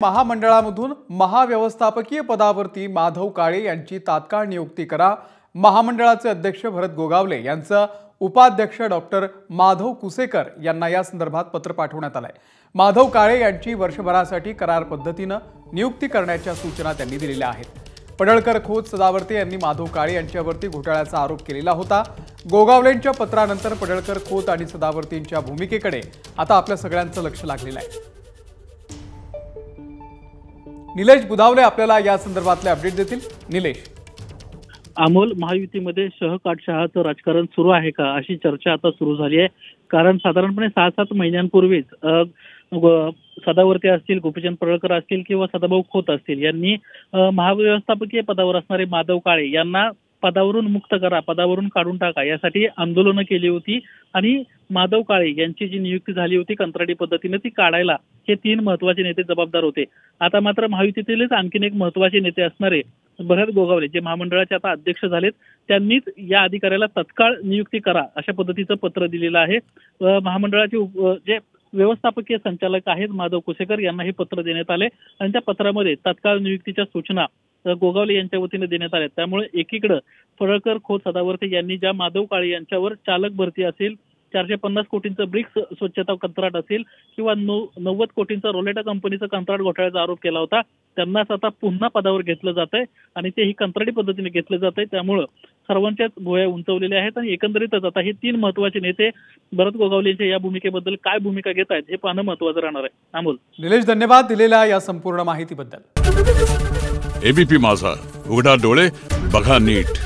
महामंडळामधून महाव्यवस्थापकीय पदावरती माधव काळे यांची तात्काळ नियुक्ती करा। महामंडळाचे अध्यक्ष भरत गोगावले यांचं उपाध्यक्ष डॉक्टर माधव कुसेकर यांना या संदर्भात पत्र पाठवण्यात आलंय। माधव काळे यांची वर्षभरासाठी करार पद्धतीने नियुक्ती करण्याच्या सूचना त्यांनी दिलेल्या आहेत। पडळकर खोत सदावर्ते यांनी माधव काळे यांच्यावरती घोटाळ्याचा आरोप केलेला होता। गोगावलेंच्या पत्रानंतर पडळकर खोत आणि सदावर्तेंच्या भूमिकेकडे आता आपल्या सगळ्यांचं लक्ष लागलेलं आहे। निलेश बुधावले आपल्याला या संदर्भातले अपडेट देतील। निलेश, अमोल, महायुतीमध्ये शहाचं राजकारण सुरू आहे का अशी चर्चा आता सुरू झाली आहे। कारण साधारणपणे 6-7 महिन्यांपूर्वीच सदावर्ते असतील, गोपीचंद पडळकर असतील किंवा सदाभाऊ खोत असतील यांनी महाव्यवस्थापकीय पदावर असणारे माधव काळे यांना पदावरून मुक्त करा, पदावरून काढून टाका यासाठी आंदोलनं केली होती। आणि माधव काळे यांची जी नियुक्ती झाली होती कंत्राटी पद्धतीने ती काढायला हे 3 महत्त्वाचे नेते जबाबदार होते। आता मात्र महायुतीतीलच आणखीन एक महत्त्वाचे नेते असणारे भरत गोगावले जे महामंडळाचे आता अध्यक्ष झालेत, त्यांनीच या अधिकाऱ्याला तत्काळ नियुक्ती करा अशा पद्धतीचं पत्र दिलेलं आहे। महामंडळाचे जे व्यवस्थापकीय संचालक आहेत माधव कुसेकर यांना हे पत्र देण्यात आले आणि त्या पत्रामध्ये तत्काळ नियुक्तीच्या सूचना गोगावले यांच्या वतीने देण्यात आल्या। त्यामुळे एकीकडे पडळकर खोत सदावर्ते यांनी ज्या माधव काळे यांच्यावर चालक भरती असेल, 450 कोटींचं ब्रिक्स स्वच्छता कंत्राट असेल किंवा 90 कोटींचा रोलेटा कंपनीचा कंत्राट घोटाळ्याचा आरोप केला होता, त्यांनाच आता पुन्हा पदावर घेतलं जातंय आणि ते ही कंत्राटी पद्धतीने घेतलं जातंय। त्यामुळे सर्वांच्याच भुवया उंचवलेल्या आहेत आणि एकंदरीतच आता हे 3 महत्त्वाचे नेते भरत गोगावले यांच्या या भूमिकेबद्दल काय भूमिका घेत आहेत हे पाहणं महत्त्वाचं राहणार आहे। अमोल, निलेश, धन्यवाद दिलेल्या या संपूर्ण माहितीबद्दल। एबीपी माझा, उघडा डोळे बघा नीट।